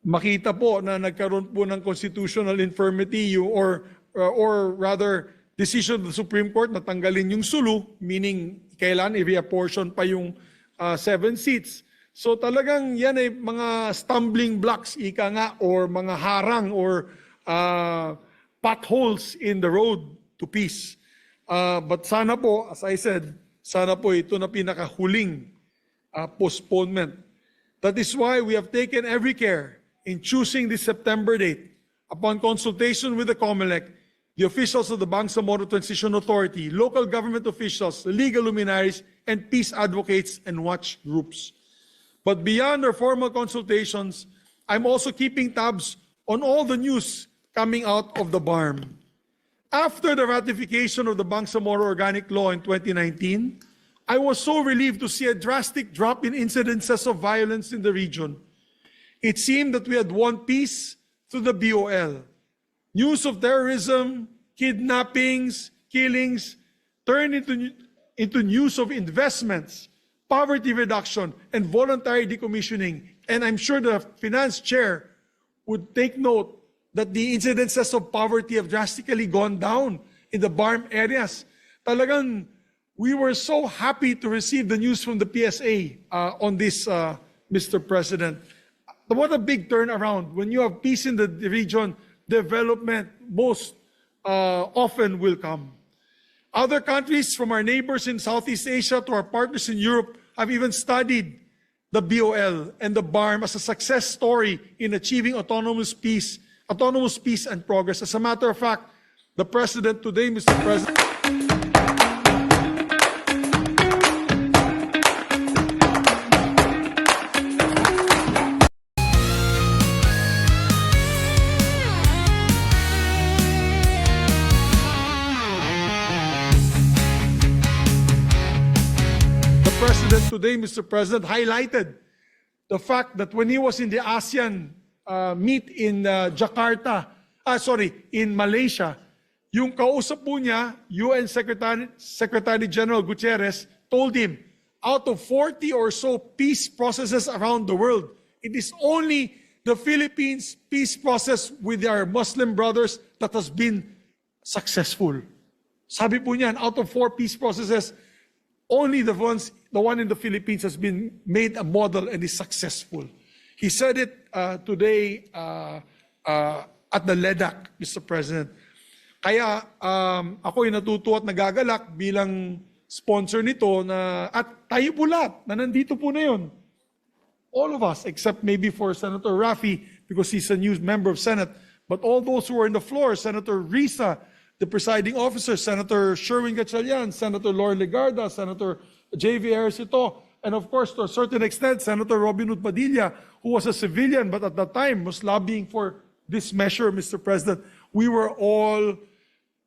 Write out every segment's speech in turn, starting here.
makita po na nagkaroon po ng constitutional infirmity or rather decision of the Supreme Court na tanggalin yung SULU, meaning kailan i-reapportion pa yung 7 seats. So talagang yan ay mga stumbling blocks, ika nga, or mga harang or potholes in the road to peace. But sana po, as I said, sana po ito na pinakahuling postponement. That is why we have taken every care in choosing this September date. Upon consultation with the COMELEC, the officials of the Bangsamoro Transition Authority, local government officials, legal luminaries, and peace advocates and watch groups. But beyond our formal consultations, I'm also keeping tabs on all the news coming out of the BARM. After the ratification of the Bangsamoro Organic Law in 2019, I was so relieved to see a drastic drop in incidences of violence in the region. It seemed that we had won peace through the BOL. News of terrorism, kidnappings, killings turned into news of investments, poverty reduction, and voluntary decommissioning. And I'm sure the finance chair would take note that the incidences of poverty have drastically gone down in the BARM areas. Talagang, we were so happy to receive the news from the PSA on this, Mr. President. What a big turnaround. When you have peace in the region, development most often will come. Other countries, from our neighbors in Southeast Asia to our partners in Europe, have even studied the BOL and the BARM as a success story in achieving autonomous peace and progress. As a matter of fact, the President today, Mr. President, today, Mr. President, highlighted the fact that when he was in the ASEAN meet in in Malaysia, yung kausap po niya, UN Secretary General Gutierrez, told him, out of 40 or so peace processes around the world, it is only the Philippines peace process with our Muslim brothers that has been successful. Sabi po niyan, out of 4 peace processes, only the one in the Philippines has been made a model and is successful. He said it today at the LEDAC, Mr. President. Kaya ako'y natutuwa at nagagalak bilang sponsor nito at tayo po lahat na nandito po na yun. All of us, except maybe for Senator Raffy because he's a new member of Senate. But all those who are on the floor, Senator Risa, the presiding officer, Senator Sherwin Gatchalian, Senator Lauren Legarda, Senator J.V. Ejercito, and of course, to a certain extent, Senator Robin Hood Padilla, who was a civilian but at that time was lobbying for this measure, Mr. President. We were all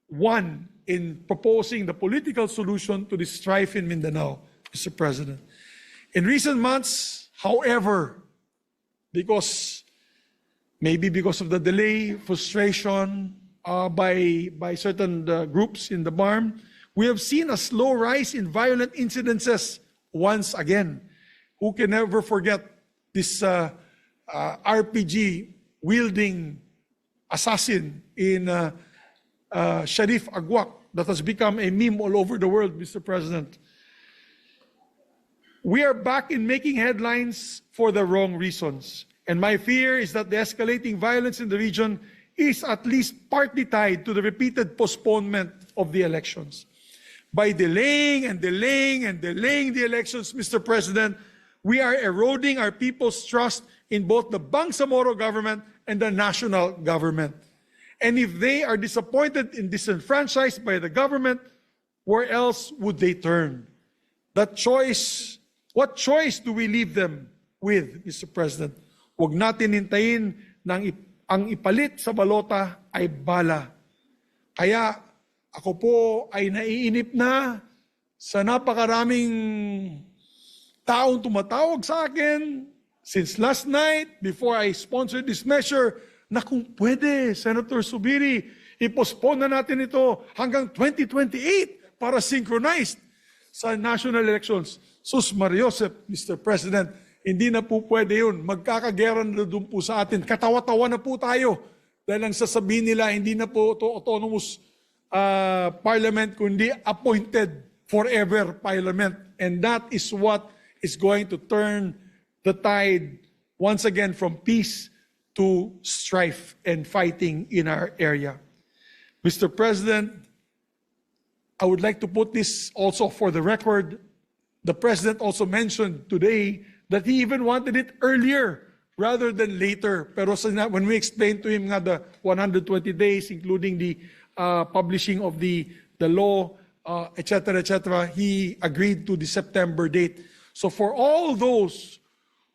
one in proposing the political solution to this strife in Mindanao, Mr. President. In recent months, however, maybe because of the delay, frustration, by certain groups in the BARM, we have seen a slow rise in violent incidences once again. Who can ever forget this RPG-wielding assassin in Sharif Agwak that has become a meme all over the world, Mr. President? We are back in making headlines for the wrong reasons. And my fear is that the escalating violence in the region is at least partly tied to the repeated postponement of the elections. By delaying and delaying and delaying the elections, Mr. President, we are eroding our people's trust in both the Bangsamoro government and the national government. And if they are disappointed and disenfranchised by the government, where else would they turn? What choice do we leave them with, Mr. President? Huwag natin hintayin ang ipalit sa balota ay bala. Kaya ako po ay naiinip na sa napakaraming taong tumatawag sa akin since last night before I sponsored this measure na kung pwede, Senator Zubiri, i-postpone na natin ito hanggang 2028 para synchronized sa national elections. Sus Mariosep, Mr. President, Hindi na po pwede yun. Magkakagera na doon po sa atin. Katawa-tawa na po tayo. Dahil ang sasabihin nila, hindi na po ito autonomous parliament, kundi appointed forever parliament. And that is what is going to turn the tide once again from peace to strife and fighting in our area. Mr. President, I would like to put this also for the record. The President also mentioned today that he even wanted it earlier rather than later. Pero when we explained to him nga the 120 days, including the publishing of the law, etc., he agreed to the September date. So for all those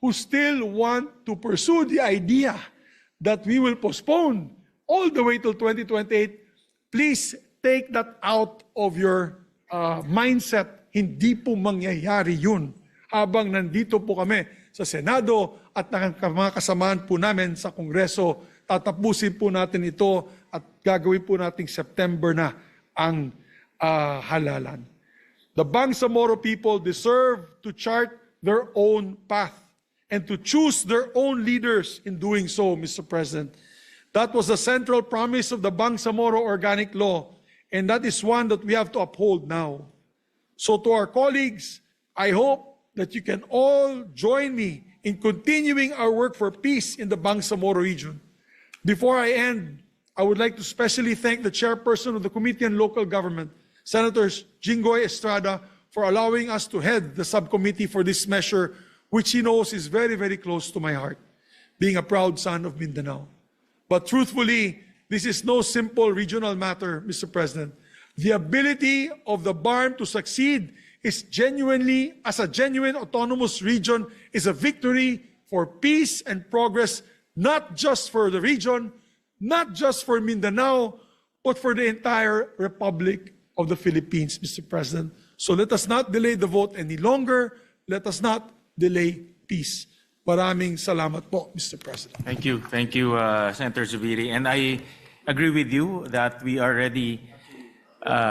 who still want to pursue the idea that we will postpone all the way till 2028, please take that out of your mindset. Hindi po mangyayari yun habang nandito po kami sa Senado at mga kasamaan po namin sa Kongreso. Tatapusin po natin ito at gagawin po nating September na ang halalan. The Bangsamoro people deserve to chart their own path and to choose their own leaders in doing so, Mr. President. That was the central promise of the Bangsamoro Organic Law, and that is one that we have to uphold now. So to our colleagues, I hope that you can all join me in continuing our work for peace in the Bangsamoro region. Before I end, I would like to specially thank the chairperson of the Committee on Local Government, Senator Jinggoy Estrada, for allowing us to head the subcommittee for this measure, which he knows is very, very close to my heart, being a proud son of Mindanao. But truthfully, this is no simple regional matter, Mr. President. The ability of the BARM to succeed is genuinely, as a genuine autonomous region, is a victory for peace and progress, not just for the region, not just for Mindanao, but for the entire Republic of the Philippines, Mr. President. So let us not delay the vote any longer. Let us not delay peace. Maraming salamat po, Mr. President. Thank you, Senator Zubiri. And I agree with you that we are already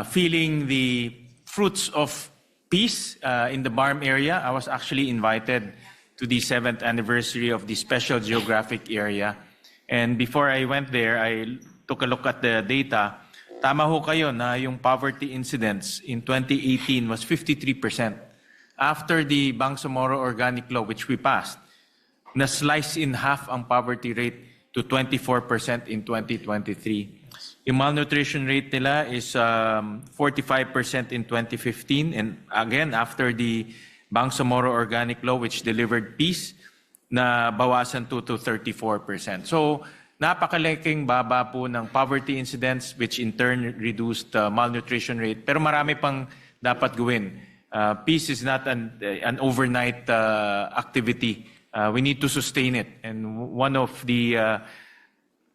feeling the fruits of peace in the BARM area. I was actually invited to the 7th anniversary of the Special Geographic Area. And before I went there, I took a look at the data. Tama ho kayo na yung poverty incidence in 2018 was 53%. After the Bangsamoro Organic Law, which we passed, na-slice in half ang poverty rate to 24% in 2023. Yung malnutrition rate nila is 45% in 2015. And again, after the Bangsamoro Organic Law, which delivered peace, na bawasan to 34%. So, napakalaking baba po ng poverty incidence, which in turn reduced malnutrition rate. Pero marami pang dapat gawin. Peace is not an overnight activity. We need to sustain it. And one of the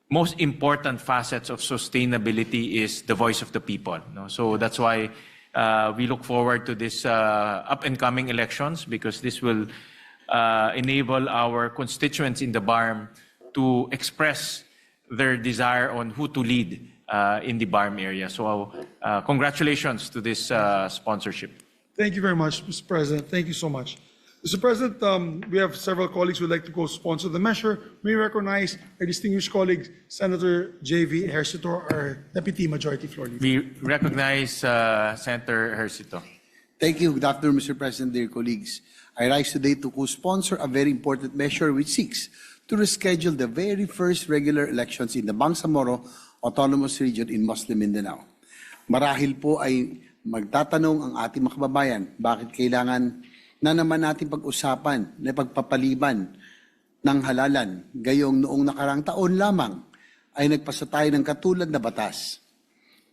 most important facets of sustainability is the voice of the people. No? So that's why we look forward to this up-and-coming elections, because this will enable our constituents in the BARM to express their desire on who to lead in the BARM area. So congratulations to this sponsorship. Thank you very much, Mr. President. Thank you so much. Mr. President, we have several colleagues who would like to co-sponsor the measure. May we recognize our distinguished colleague, Senator J.V. Ejercito, our Deputy Majority Floor Leader. We recognize Senator Ejercito. Thank you. Good afternoon, Mr. President, dear colleagues. I rise today to co-sponsor a very important measure which seeks to reschedule the very first regular elections in the Bangsamoro Autonomous Region in Muslim Mindanao. Marahil po ay magtatanong ang ating mga kababayan, bakit kailangan na naman natin pag-usapan na pagpapaliban ng halalan, gayong noong nakarang taon lamang ay nagpasa tayo ng katulad na batas.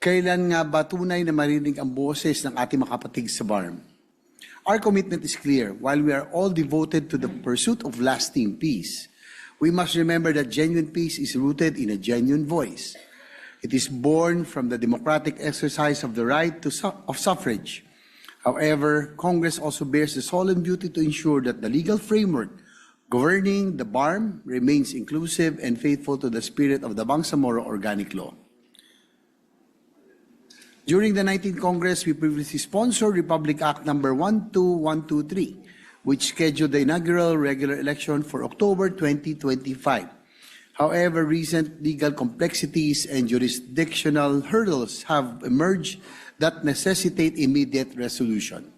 Kailan nga ba tunay na marinig ang boses ng ating mga kapatid sa BARM? Our commitment is clear. While we are all devoted to the pursuit of lasting peace, we must remember that genuine peace is rooted in a genuine voice. It is born from the democratic exercise of the right of suffrage. However, Congress also bears the solemn duty to ensure that the legal framework governing the BARM remains inclusive and faithful to the spirit of the Bangsamoro Organic Law. During the 19th Congress, we previously sponsored Republic Act number 12123, which scheduled the inaugural regular election for October 2025. However, recent legal complexities and jurisdictional hurdles have emerged that necessitate immediate resolution.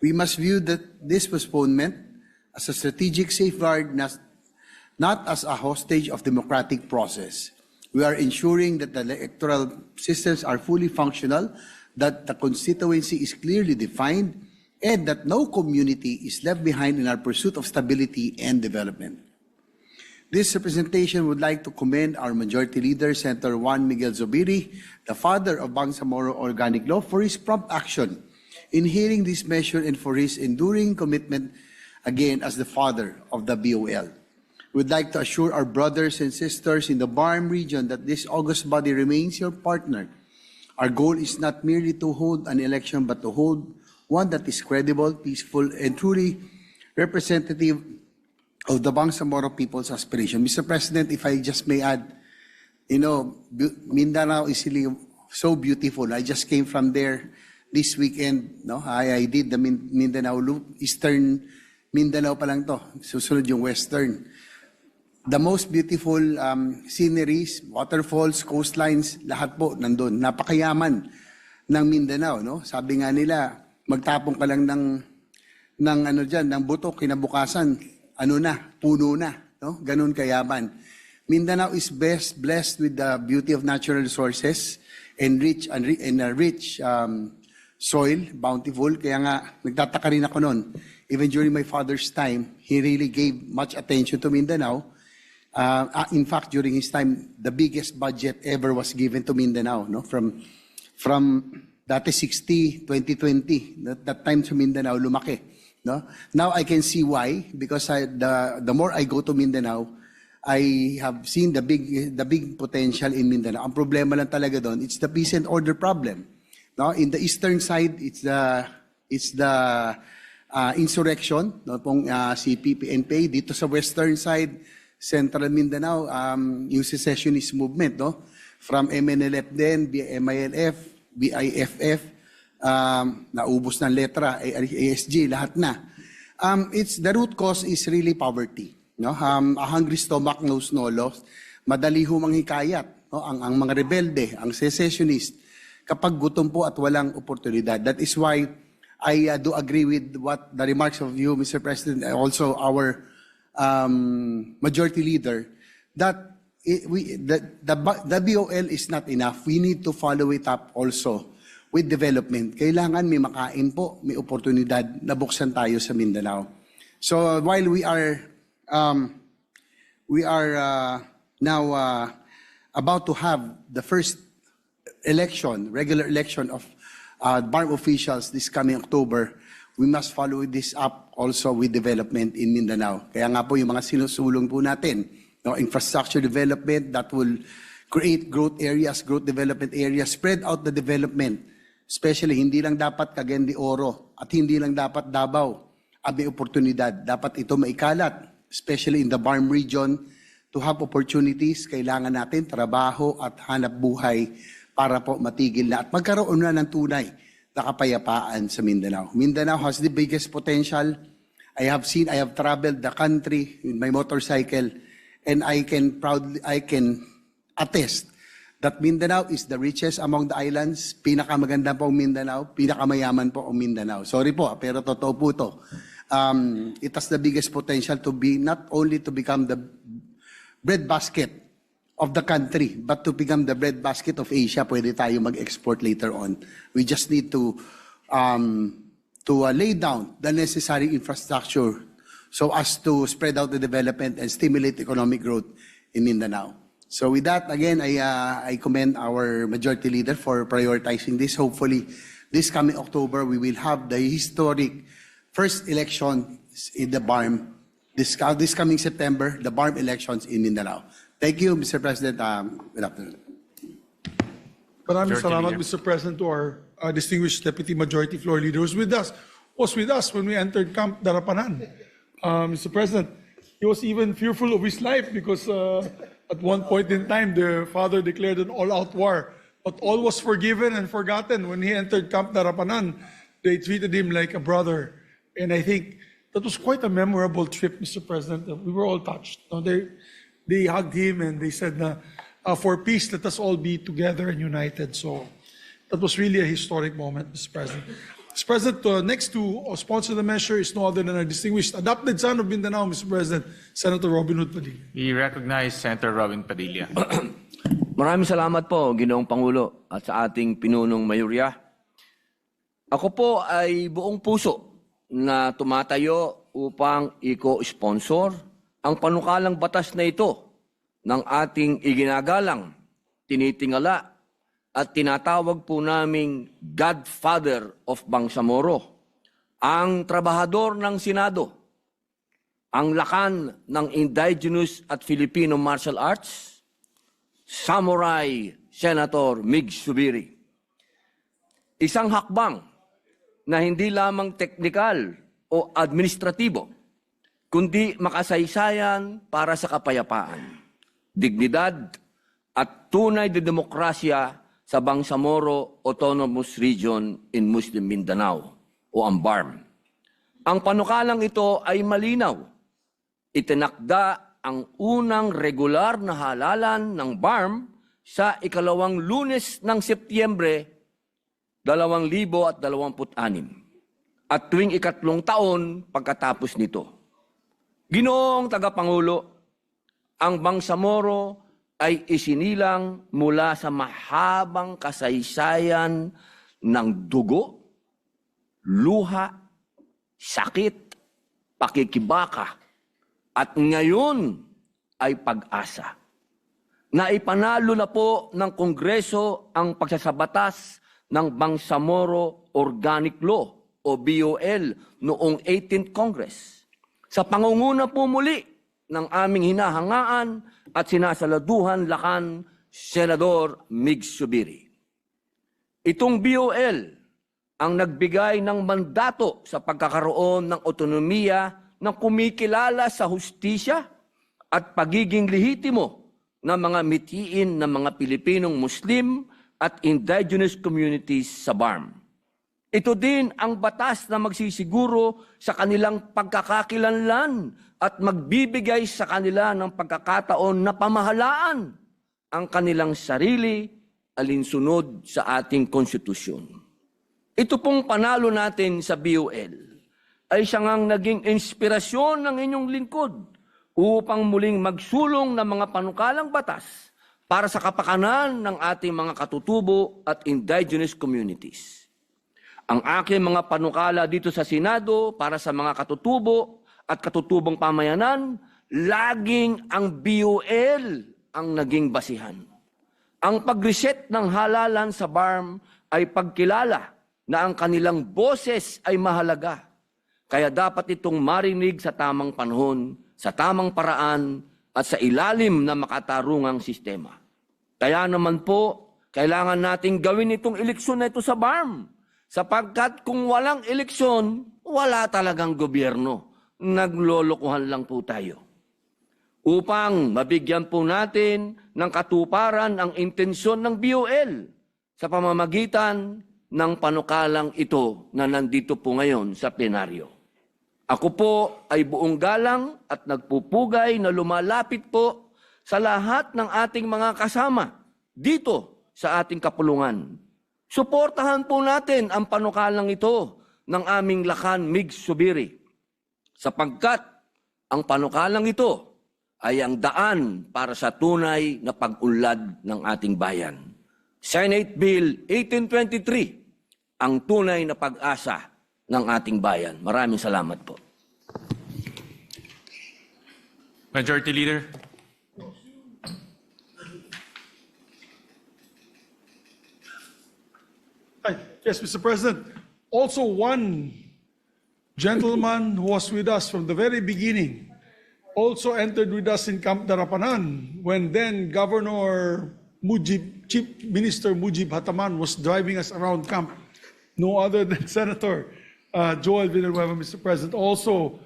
We must view this postponement as a strategic safeguard, not as a hostage of democratic process. We are ensuring that the electoral systems are fully functional, that the constituency is clearly defined, and that no community is left behind in our pursuit of stability and development. This representation would like to commend our Majority Leader, Senator Juan Miguel Zubiri, the father of Bangsamoro Organic Law, for his prompt action in hearing this measure and for his enduring commitment, again, as the father of the BOL. We'd like to assure our brothers and sisters in the BARM region that this august body remains your partner. Our goal is not merely to hold an election, but to hold one that is credible, peaceful, and truly representative of the Bangsamoro people's aspiration. Mr. President, if I just may add, Mindanao is really so beautiful. I just came from there this weekend. No, I did the Mindanao loop. Eastern Mindanao pa lang to. Susunod yung Western. The most beautiful sceneries, waterfalls, coastlines, lahat po nandun. Napakayaman ng Mindanao, no? Sabi nga nila, magtapong ka lang ng buto kinabukasan, puno na, no? Ganun kayaman. Mindanao is blessed with the beauty of natural resources and rich soil, bountiful. Kaya nga, nagtataka rin ako noon. Even during my father's time, he really gave much attention to Mindanao. In fact, during his time, the biggest budget ever was given to Mindanao, no? From dati 60, 2020, that time to Mindanao, lumaki. No? Now I can see why, because the more I go to Mindanao, I have seen the big potential in Mindanao. Ang problema lang talaga doon, it's the peace and order problem. No? In the eastern side, it's the insurrection, no, pong CPP, NPA. Dito sa western side, Central Mindanao, yung secessionist movement, no? From MNLF din, MILF, BIFF, naubos ng letra, ASG, lahat na. The root cause is really poverty. No? A hungry stomach knows no laws. Madali humang hikayat, no? Ang mga rebelde, ang secessionist, kapag gutom po at walang oportunidad. That is why I do agree with what the remarks of you, Mr. President, and also our Majority Leader, that the BOL is not enough. We need to follow it up also with development. Kailangan may makain po, may oportunidad na buksan tayo sa Mindanao. So while we are now about to have the first regular election of BARM officials this coming October, we must follow this up also with development in Mindanao. Kaya nga po yung mga sinusulong po natin, no, infrastructure development that will create growth development areas, spread out the development. Especially, hindi lang dapat Cagayan de Oro at hindi lang dapat Davao ang may oportunidad. Dapat ito maikalat, especially in the BARM region, to have opportunities. Kailangan natin trabaho at hanap buhay para po matigil na at magkaroon na ng tunay na kapayapaan sa Mindanao. Mindanao has the biggest potential. I have traveled the country with my motorcycle, and I can attest that Mindanao is the richest among the islands. Pinakamaganda po ang Mindanao, pinakamayaman po ang Mindanao. Sorry po, pero totoo po ito. It has the biggest potential to be not only to become the breadbasket of the country, but to become the breadbasket of Asia. Pwede tayo mag-export later on. We just need to lay down the necessary infrastructure so as to spread out the development and stimulate economic growth in Mindanao. So with that, again, I commend our Majority Leader for prioritizing this. Hopefully, this coming October, we will have the historic first election in the BARM. This coming September, the BARM elections in Mindanao. Thank you, Mr. President. Good afternoon. Maraming Majority salamat, Leader. Mr. President, to our distinguished Deputy Majority Floor Leader who was with us when we entered Camp Darapanan. Mr. President, he was even fearful of his life because at one point in time, the father declared an all-out war. But all was forgiven and forgotten when he entered Camp Darapanan. They treated him like a brother. And I think That was quite a memorable trip, Mr. President. We were all touched. No, they hugged him and they said, for peace, let us all be together and united. So that was really a historic moment, Mr. President. Mr. President, next to sponsor the measure is no other than our distinguished adopted son of Mindanao, Mr. President, Senator Robin Hood Padilla. We recognize Senator Robin Padilla. Maraming salamat po, Ginoong Pangulo, at sa ating pinunong mayurya. Ako po ay buong puso na tumatayo upang i-co-sponsor ang panukalang batas na ito ng ating iginagalang, tinitingala, at tinatawag po naming Godfather of Bangsamoro, ang trabahador ng Senado, ang lakan ng Indigenous at Filipino Martial Arts, Samurai Senator Mig Zubiri. Isang hakbang na hindi lamang teknikal o administratibo, kundi makasaysayan para sa kapayapaan, dignidad at tunay na demokrasya sa Bangsamoro Autonomous Region in Muslim Mindanao o ang BARM. Ang panukalang ito ay malinaw. Itinakda ang unang regular na halalan ng BARM sa ikalawang Lunes ng Setyembre 2026 at tuwing ikatlong taon pagkatapos nito. Ginoong Tagapangulo, ang Bangsamoro ay isinilang mula sa mahabang kasaysayan ng dugo, luha, sakit, pakikibaka, at ngayon ay pag-asa. Naipanalo na po ng Kongreso ang pagsasabatas ng Bangsamoro Organic Law o BOL noong 18th Congress. Sa pangunguna po muli ng aming hinahangaan at sinasaladuhan lakan Senador Mig Zubiri. Itong BOL ang nagbigay ng mandato sa pagkakaroon ng otonomiya ng kumikilala sa hustisya at pagiging lehitimo ng mga mitiin ng mga Pilipinong Muslim at indigenous communities sa BARM. Ito din ang batas na magsisiguro sa kanilang pagkakakilanlan at magbibigay sa kanila ng pagkakataon na pamahalaan ang kanilang sarili alinsunod sa ating konstitusyon. Ito pong panalo natin sa BOL ay siyang naging inspirasyon ng inyong lingkod upang muling magsulong ng mga panukalang batas para sa kapakanan ng ating mga katutubo at indigenous communities. Ang aking mga panukala dito sa Senado para sa mga katutubo at katutubong pamayanan, laging ang BOL ang naging basihan. Ang pag-reset ng halalan sa BARM ay pagkilala na ang kanilang boses ay mahalaga. Kaya dapat itong marinig sa tamang panahon, sa tamang paraan, at sa ilalim na makatarungang sistema. Kaya naman po, kailangan nating gawin itong eleksyon na ito sa BARM. Sapagkat kung walang eleksyon, wala talagang gobyerno. Naglolokohan lang po tayo. Upang mabigyan po natin ng katuparan ang intensyon ng BOL sa pamamagitan ng panukalang ito na nandito po ngayon sa plenaryo. Ako po ay buong galang at nagpupugay na lumalapit po sa lahat ng ating mga kasama dito sa ating kapulungan. Suportahan po natin ang panukalang ito ng aming lakan Mig Zubiri sapagkat ang panukalang ito ay ang daan para sa tunay na pag-unlad ng ating bayan. Senate Bill 1823, ang tunay na pag-asa ng ating bayan. Maraming salamat po. Majority Leader. Yes, Mr. President. Also, one gentleman who was with us from the very beginning also entered with us in Camp Darapanan when then Governor Mujib, Chief Minister Mujib Hataman was driving us around camp. No other than Senator Joel Villanueva, Mr. President, also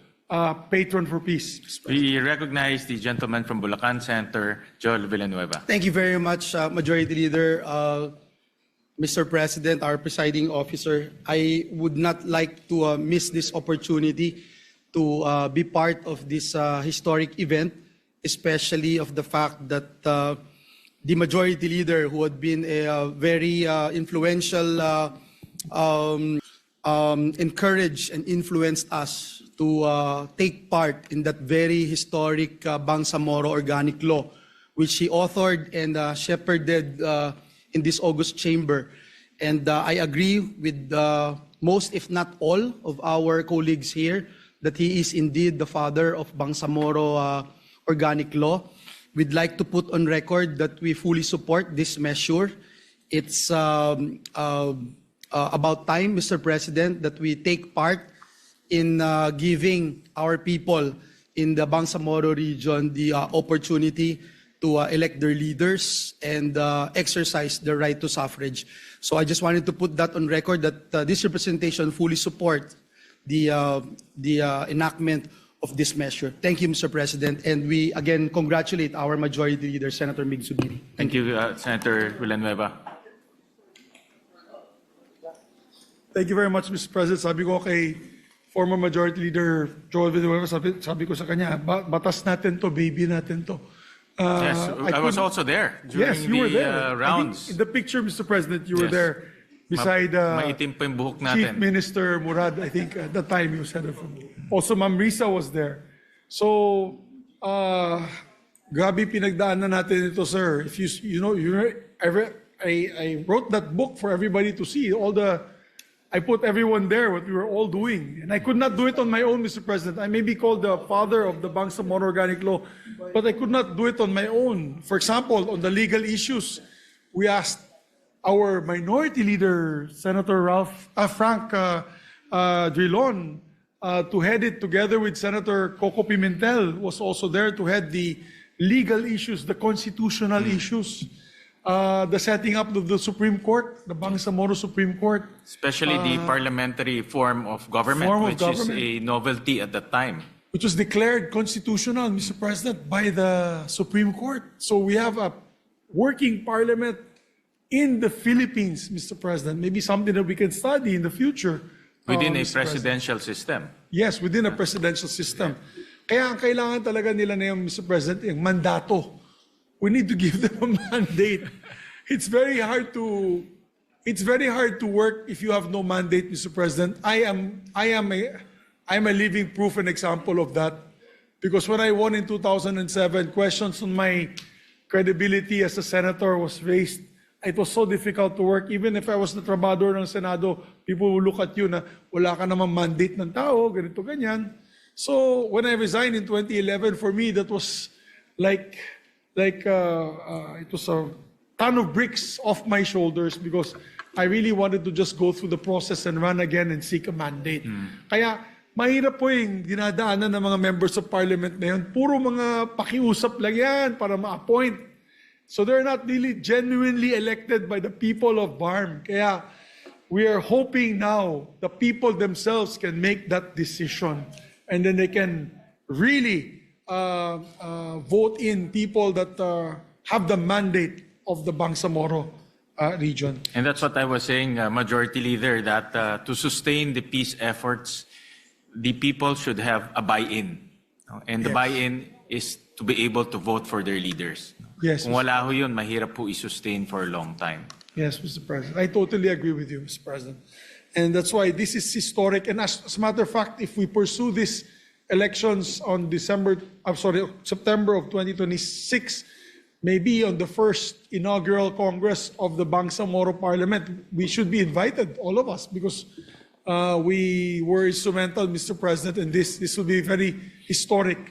patron for peace. Mr. President. We recognize the gentleman from Bulacan, Senator Joel Villanueva. Thank you very much, Majority Leader. Mr. President, our presiding officer, I would not like to miss this opportunity to be part of this historic event, especially of the fact that the majority leader, who had been a very influential, encouraged and influenced us to take part in that very historic Bangsamoro Organic Law, which he authored and shepherded in this August chamber. And I agree with most, if not all, of our colleagues here that he is indeed the father of Bangsamoro Organic Law. We'd like to put on record that we fully support this measure. It's about time, Mr. President, that we take part in giving our people in the Bangsamoro region the opportunity to elect their leaders and exercise their right to suffrage. So I just wanted to put that on record that this representation fully supports the enactment of this measure. Thank you, Mr. President, and we again congratulate our majority leader, Senator Mig Zubiri. Thank you, Senator Villanueva. Thank you very much, Mr. President. Sabi ko kay former Majority Leader Joel Villanueva, sabi ko sa kanya, batas natin to, baby natin to. Yes, I was couldn't- also there during Yes, you were the there. I think rounds. in the picture, Mr. President, you were Yes. there beside Maitim pa yung buhok Chief natin. Minister Murad, I think at the time you said it. Also, Ma'am Risa was there. So, grabe pinagdaanan natin ito, sir. If I wrote that book for everybody to see. I put everyone there, what we were all doing. And I could not do it on my own, Mr. President. I may be called the father of the Bangsamoro Organic Law, but I could not do it on my own. For example, on the legal issues, we asked our minority leader, Senator Frank Drilon, to head it together with Senator Coco Pimentel, was also there to head the legal issues, the constitutional issues, the setting up of the Supreme Court, the Bangsamoro Supreme Court. Especially the parliamentary form of government, Form of which is government. a novelty at that time. Which was declared constitutional, Mr. President, by the Supreme Court. So we have a working parliament in the Philippines, Mr. President. Maybe something that we can study in the future. Within a Mr. President. presidential system. Yes, within a presidential system. Kaya ang kailangan talaga nila na yung, Mr. President, yung mandato. We need to give them a mandate. It's very hard to work if you have no mandate, Mr. President. I am a living proof and example of that. Because when I won in 2007, questions on my credibility as a senator was raised. It was so difficult to work. Even if I was the trabador ng Senado, people will look at you na wala ka namang mandate ng tao, ganito, ganyan. So when I resigned in 2011, for me, that was like it was a ton of bricks off my shoulders because I really wanted to just go through the process and run again and seek a mandate. Kaya mahirap po yung dinadaanan ng mga members of parliament na yun. Puro mga pakiusap lang yan para ma-appoint. So they're not really genuinely elected by the people of BARM. Kaya we are hoping now the people themselves can make that decision and then they can really vote in people that have the mandate of the Bangsamoro region. And that's what I was saying, Majority Leader, that to sustain the peace efforts, the people should have a buy-in. And the Yes. buy-in is to be able to vote for their leaders. Yes, Kung wala ho yun, mahirap po i-sustain for a long time. Yes, Mr. President. I totally agree with you, Mr. President. And that's why this is historic. And as a matter of fact, if we pursue these elections on September of 2026, maybe on the first inaugural Congress of the Bangsamoro Parliament, we should be invited, all of us, because we were instrumental, Mr. President, in this. This will be a very historic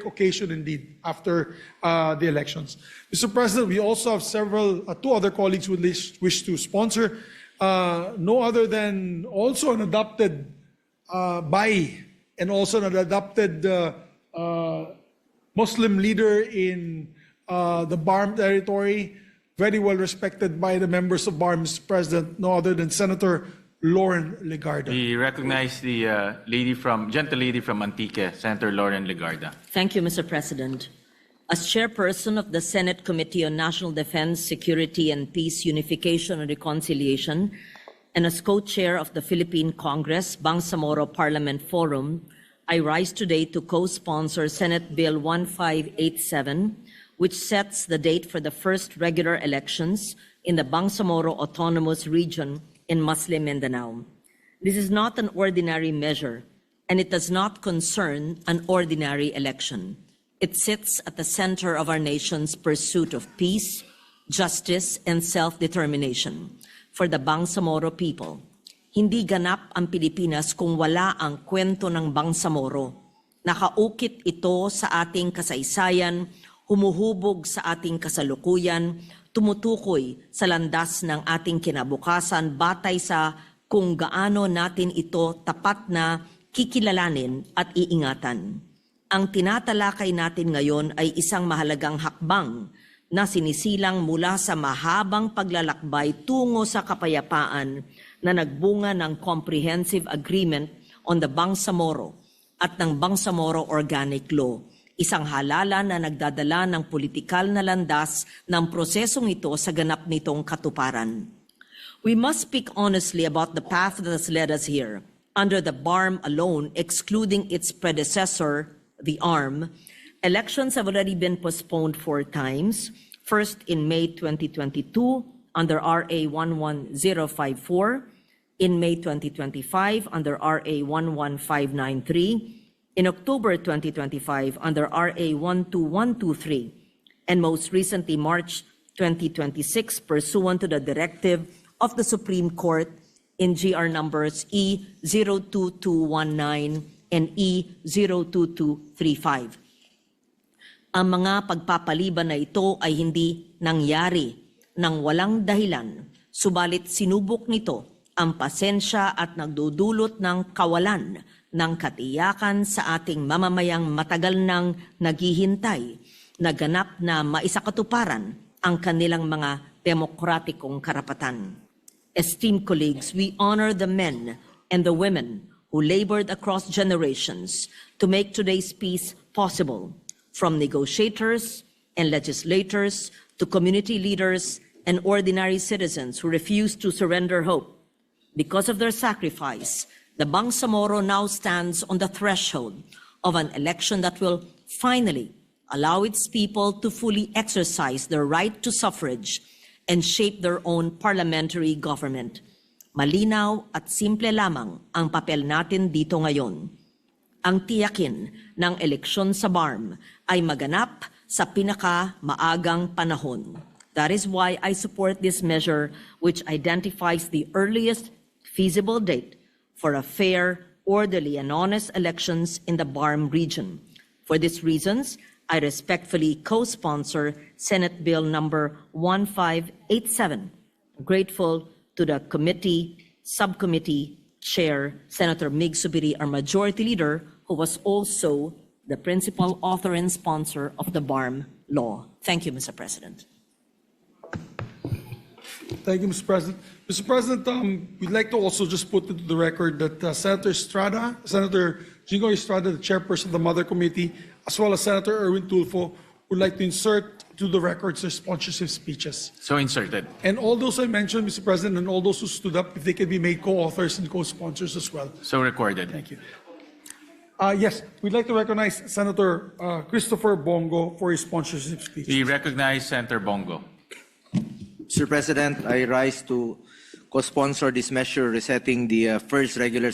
occasion indeed after the elections. Mr. President, we also have two other colleagues who wish to sponsor. No other than also an adopted Bai and also an adopted Muslim leader in the BARM territory, very well respected by the members of BARM, Mr. President, no other than Senator Lauren Legarda. We recognize the gentle lady from Antique, Senator Lauren Legarda. Thank you, Mr. President. As chairperson of the Senate Committee on National Defense, Security and Peace, Unification and Reconciliation, and as co-chair of the Philippine Congress Bangsamoro Parliament Forum, I rise today to co-sponsor Senate Bill 1587, which sets the date for the first regular elections in the Bangsamoro Autonomous Region in Muslim Mindanao. This is not an ordinary measure, and it does not concern an ordinary election. It sits at the center of our nation's pursuit of peace, justice, and self-determination for the Bangsamoro people. Hindi ganap ang Pilipinas kung wala ang kwento ng Bangsamoro. Nakaukit ito sa ating kasaysayan, humuhubog sa ating kasalukuyan, tumutukoy sa landas ng ating kinabukasan batay sa kung gaano natin ito tapat na kikilalanin at iingatan. Ang tinatalakay natin ngayon ay isang mahalagang hakbang na sinisilang mula sa mahabang paglalakbay tungo sa kapayapaan na nagbunga ng Comprehensive Agreement on the Bangsamoro at ng Bangsamoro Organic Law, isang halalan na nagdadala ng politikal na landas ng prosesong ito sa ganap nitong katuparan. We must speak honestly about the path that has led us here. Under the BARM alone, excluding its predecessor, the ARM, elections have already been postponed 4 times, first in May 2022 under RA 11054, in May 2025 under RA 11593, in October 2025 under RA 12123, and most recently March 2026 pursuant to the directive of the Supreme Court in GR numbers E02219 and E02235. Ang mga pagpapaliban na ito ay hindi nangyari ng walang dahilan, subalit sinubok nito ang pasensya at nagdudulot ng kawalan ng katiyakan sa ating mamamayang matagal nang naghihintay na ganap na maisakatuparan ang kanilang mga demokratikong karapatan. Esteemed colleagues, we honor the men and the women who labored across generations to make today's peace possible, from negotiators and legislators to community leaders and ordinary citizens who refused to surrender hope. Because of their sacrifice, the Bangsamoro now stands on the threshold of an election that will finally allow its people to fully exercise their right to suffrage and shape their own parliamentary government. Malinaw at simple lamang ang papel natin dito ngayon. Ang tiyakin ng eleksyon sa BARM ay maganap sa pinaka-maagang panahon. That is why I support this measure which identifies the earliest feasible date for a fair, orderly, and honest elections in the BARM region. For these reasons, I respectfully co-sponsor Senate Bill number 1587. Grateful to the subcommittee chair, Senator Mig Subiri, our majority leader, who was also the principal author and sponsor of the BARM law. Thank you, Mr. President. Thank you, Mr. President. Mr. President, we'd like to also just put into the record that Senator Jingo Estrada, the chairperson of the Mother Committee, as well as Senator Erwin Tulfo, would like to insert to the records their sponsorship speeches. So inserted. And all those I mentioned, Mr. President, and all those who stood up, if they can be made co-authors and co-sponsors as well. So recorded. Thank you. Yes, we'd like to recognize Senator Christopher Bongo for his sponsorship speech. We recognize Senator Bongo. Mr. President, I rise to co-sponsor this measure resetting the first regular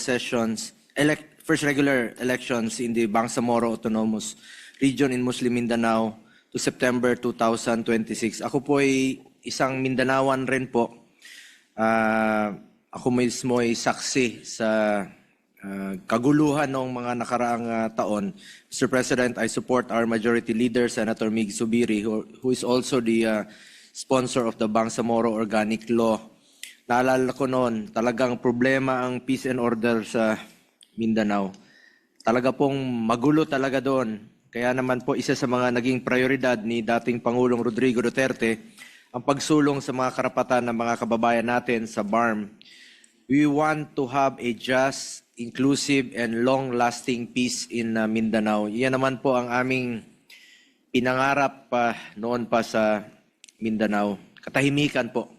elections in the Bangsamoro Autonomous Region in Muslim Mindanao to September 2026. Ako po ay isang Mindanaoan rin po. Ako mismo ay saksi sa kaguluhan ng mga nakaraang taon. Mr. President, I support our majority leader, Senator Mig Subiri, who is also the sponsor of the Bangsamoro Organic Law. Naalala ko noon, talagang problema ang peace and order sa Mindanao. Talaga pong magulo talaga doon. Kaya naman po isa sa mga naging prioridad ni dating Pangulong Rodrigo Duterte ang pagsulong sa mga karapatan ng mga kababayan natin sa BARM. We want to have a just, inclusive, and long-lasting peace in Mindanao. Yan naman po ang aming pinangarap noon pa sa Mindanao. Katahimikan po.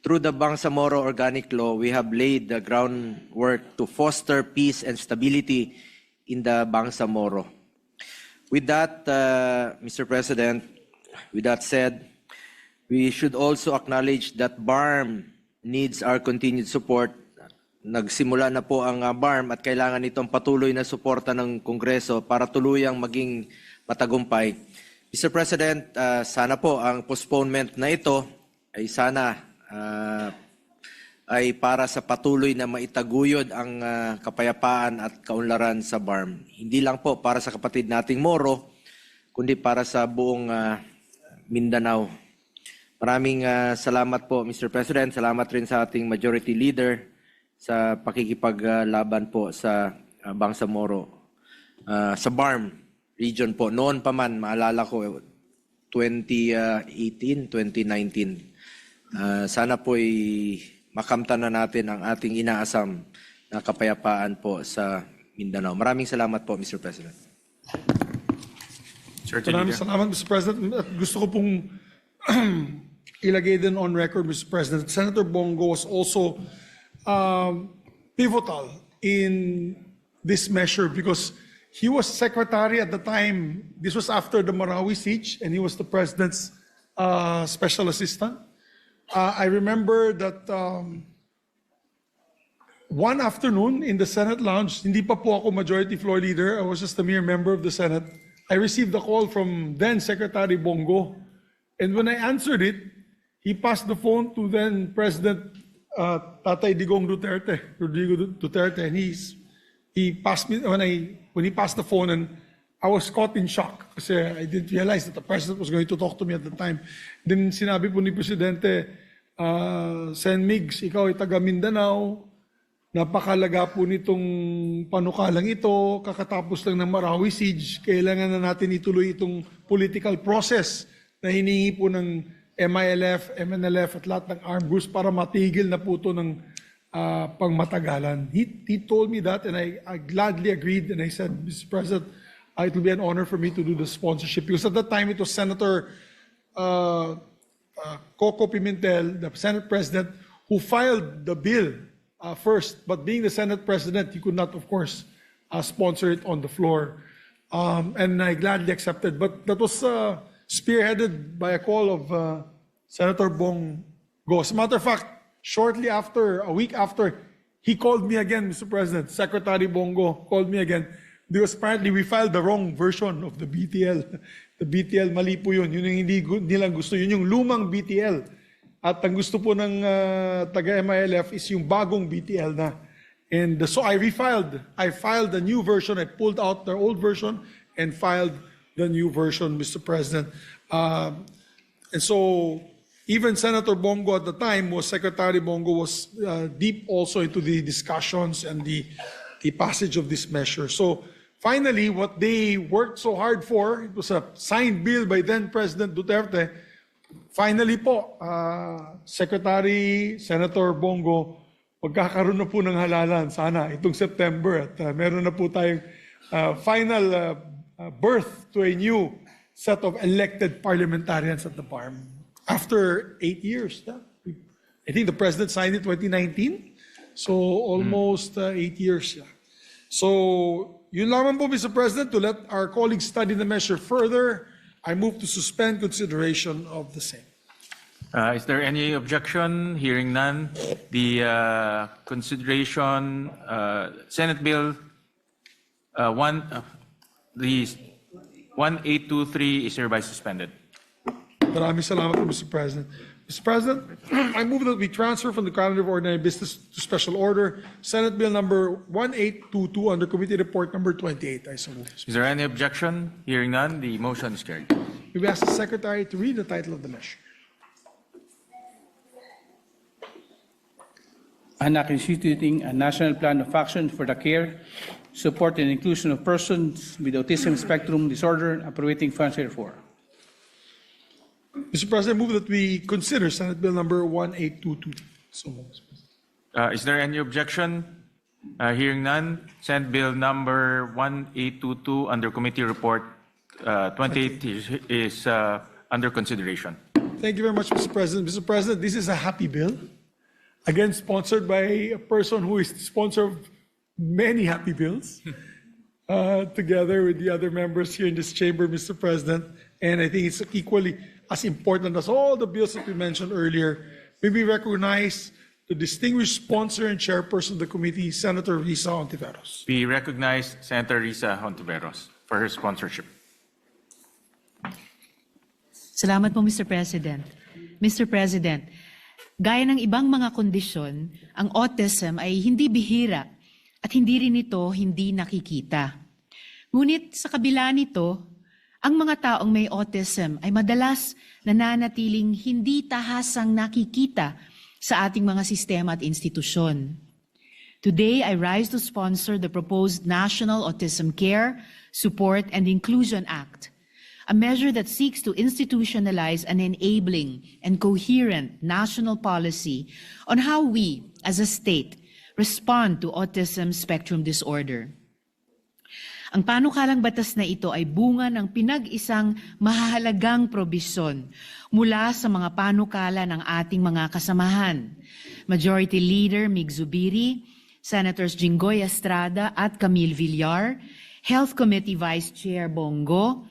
Through the Bangsamoro Organic Law, we have laid the groundwork to foster peace and stability in the Bangsamoro. With that, Mr. President, with that said, we should also acknowledge that BARM needs our continued support. Nagsimula na po ang BARM at kailangan itong patuloy na suporta ng Kongreso para tuluyang maging matagumpay. Mr. President, sana po ang postponement na ito ay sana ay para sa patuloy na maitaguyod ang kapayapaan at kaunlaran sa BARM. Hindi lang po para sa kapatid nating Moro, kundi para sa buong Mindanao. Maraming salamat po, Mr. President. Salamat rin sa ating Majority Leader sa pakikipaglaban po sa Bangsamoro. Sa BARM region po. Noon pa man, maalala ko, 2018, 2019. Sana po'y makamtan na natin ang ating inaasam na kapayapaan po sa Mindanao. Maraming salamat po, Mr. President. Maraming salamat, Mr. President. At gusto ko pong ilagay din on record, Mr. President, Senator Bongo was also pivotal in this measure because he was secretary at the time. This was after the Marawi siege, and he was the president's special assistant. I remember that one afternoon in the Senate lounge, hindi pa po ako majority floor leader, I was just a mere member of the Senate. I received a call from then Secretary Bongo. And when I answered it, he passed the phone to then President Tatay Digong Duterte, Rodrigo Duterte, and he passed me when he passed the phone, and I was caught in shock kasi I didn't realize that the president was going to talk to me at the time. Then sinabi po ni Presidente, Sen Migs, ikaw ay taga Mindanao, napakalaga po nitong panukalang ito, kakatapos lang ng Marawi siege, kailangan na natin ituloy itong political process na hiningi po ng MILF, MNLF at lahat ng armed groups para matigil na po ito ng pangmatagalan. He told me that, and I gladly agreed, and I said, Mr. President, it will be an honor for me to do the sponsorship. Because at that time, it was Senator Coco Pimentel, the Senate President, who filed the bill first. But being the Senate President, he could not, of course, sponsor it on the floor. And I gladly accepted. But that was spearheaded by a call of Senator Bongo. As a matter of fact, shortly after, a week after, he called me again, Mr. President. Secretary Bongo called me again. Because apparently we filed the wrong version of the BTL. The BTL, mali po yun. Yun yung hindi nilang gusto. Yun yung lumang BTL. At ang gusto po ng taga-MILF is yung bagong BTL na. And so I refiled. I filed the new version. I pulled out the old version and filed the new version, Mr. President. And so even Senator Bongo at the time, Secretary Bongo was deep also into the discussions and the passage of this measure. So finally, what they worked so hard for, it was a signed bill by then President Duterte. Finally po, Secretary Senator Bongo, magkakaroon na po ng halalan sana itong September at meron na po tayong final birth to a new set of elected parliamentarians at the BARM. After 8 years. I think the President signed it 2019. So almost 8 years. So yun lamang po, Mr. President, to let our colleagues study the measure further, I move to suspend consideration of the same. Is there any objection? Hearing none, the consideration, Senate Bill the 1823 is hereby suspended. Maraming salamat po, Mr. President. Mr. President, I move that we transfer from the calendar of ordinary business to special order Senate Bill number 1822 under Committee Report number 28. I so move. Is there any objection? Hearing none, the motion is carried. We ask the Secretary to read the title of the measure. An act instituting a national plan of action for the care, support, and inclusion of persons with autism spectrum disorder, appropriating funds therefore. Mr. President, I move that we consider Senate Bill number 1822. So moved. Is there any objection? Hearing none, Senate Bill number 1822 under Committee Report 28 is under consideration. Thank you very much, Mr. President. Mr. President, this is a happy bill. Again, sponsored by a person who is the sponsor of many happy bills, together with the other members here in this chamber, Mr. President. And I think it's equally as important as all the bills that we mentioned earlier. May we recognize the distinguished sponsor and chairperson of the committee, Senator Risa Hontiveros. We recognize Senator Risa Hontiveros for her sponsorship. Salamat po, Mr. President. Mr. President, gaya ng ibang mga kondisyon, ang autism ay hindi bihira at hindi rin ito hindi nakikita. Ngunit sa kabila nito, ang mga taong may autism ay madalas nananatiling hindi tahasang nakikita sa ating mga sistema at institusyon. Today, I rise to sponsor the proposed National Autism Care, Support, and Inclusion Act, a measure that seeks to institutionalize an enabling and coherent national policy on how we, as a state, respond to autism spectrum disorder. Ang panukalang batas na ito ay bunga ng pinag-isang mahahalagang probisyon mula sa mga panukala ng ating mga kasamahan. Majority Leader Mig Zubiri, Senators Jinggoy Estrada at Camille Villar, Health Committee Vice Chair Bongo,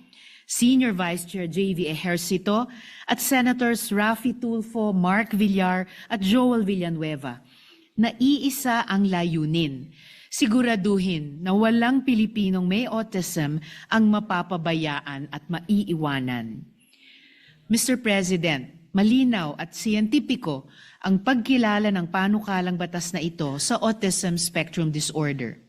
Senior Vice Chair J.V. Ejercito, at Senators Raffy Tulfo, Mark Villar at Joel Villanueva, na iisa ang layunin. Siguraduhin na walang Pilipinong may autism ang mapapabayaan at maiiwanan. Mr. President, malinaw at siyentipiko ang pagkilala ng panukalang batas na ito sa autism spectrum disorder.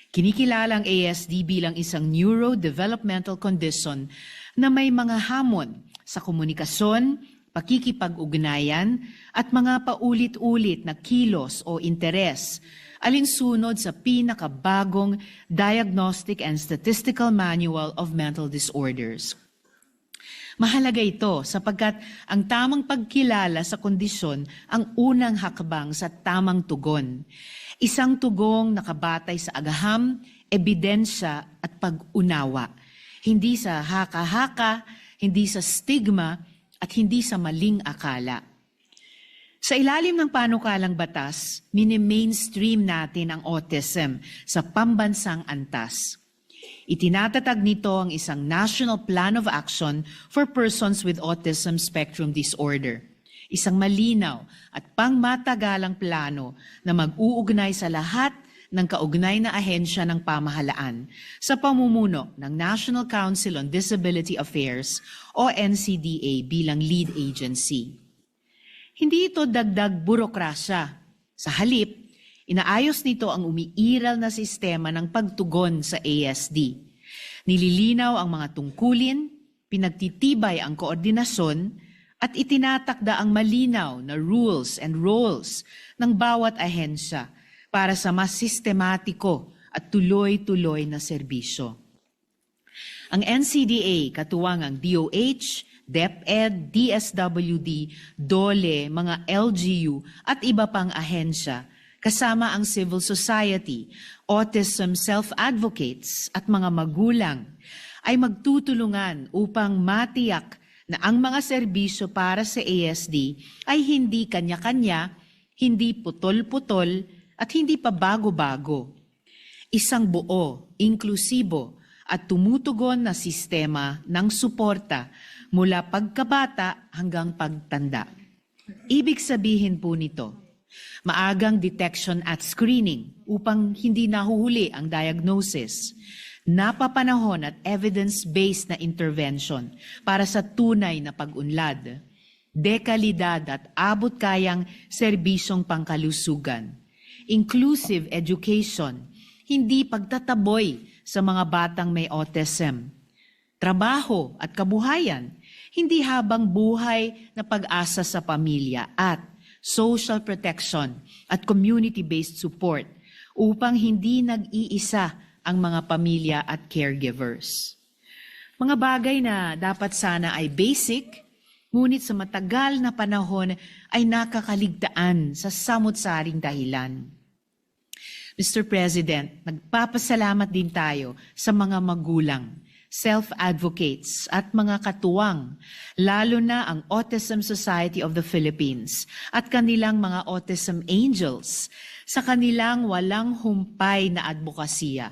Kinikilala ang ASD bilang isang neurodevelopmental condition na may mga hamon sa komunikasyon, pakikipag-ugnayan at mga paulit-ulit na kilos o interes, alinsunod sa pinakabagong Diagnostic and Statistical Manual of Mental Disorders. Mahalaga ito sapagkat ang tamang pagkilala sa kondisyon ang unang hakbang sa tamang tugon. Isang tugong nakabatay sa agaham, ebidensya at pag-unawa. Hindi sa haka-haka, hindi sa stigma at hindi sa maling akala. Sa ilalim ng panukalang batas, mini-mainstream natin ang autism sa pambansang antas. Itinatatag nito ang isang National Plan of Action for Persons with Autism Spectrum Disorder. Isang malinaw at pangmatagalang plano na mag-uugnay sa lahat ng kaugnay na ahensya ng pamahalaan sa pamumuno ng National Council on Disability Affairs o NCDA bilang lead agency. Hindi ito dagdag burokrasya. Sa halip, inaayos nito ang umiiral na sistema ng pagtugon sa ASD. Nililinaw ang mga tungkulin, pinagtitibay ang koordinasyon, at itinatakda ang malinaw na rules and roles ng bawat ahensya para sa mas sistematiko at tuloy-tuloy na serbisyo. Ang NCDA, katuwang ang DOH, DepEd, DSWD, DOLE, mga LGU at iba pang ahensya, kasama ang civil society, autism self-advocates at mga magulang, ay magtutulungan upang matiyak na ang mga serbisyo para sa ASD ay hindi kanya-kanya, hindi putol-putol at hindi pa bago-bago. Isang buo, inklusibo at tumutugon na sistema ng suporta mula pagkabata hanggang pagtanda. Ibig sabihin po nito, maagang detection at screening upang hindi nahuhuli ang diagnosis, napapanahon at evidence-based na intervention para sa tunay na pag-unlad, dekalidad at abot-kayang serbisyong pangkalusugan, inclusive education, hindi pagtataboy sa mga batang may autism, trabaho at kabuhayan, hindi habang buhay na pag-asa sa pamilya at social protection at community-based support upang hindi nag-iisa ang mga pamilya at caregivers. Mga bagay na dapat sana ay basic, ngunit sa matagal na panahon ay nakakaligtaan sa samut-saring dahilan. Mr. President, nagpapasalamat din tayo sa mga magulang self-advocates at mga katuwang, lalo na ang Autism Society of the Philippines at kanilang mga Autism Angels sa kanilang walang humpay na advokasya.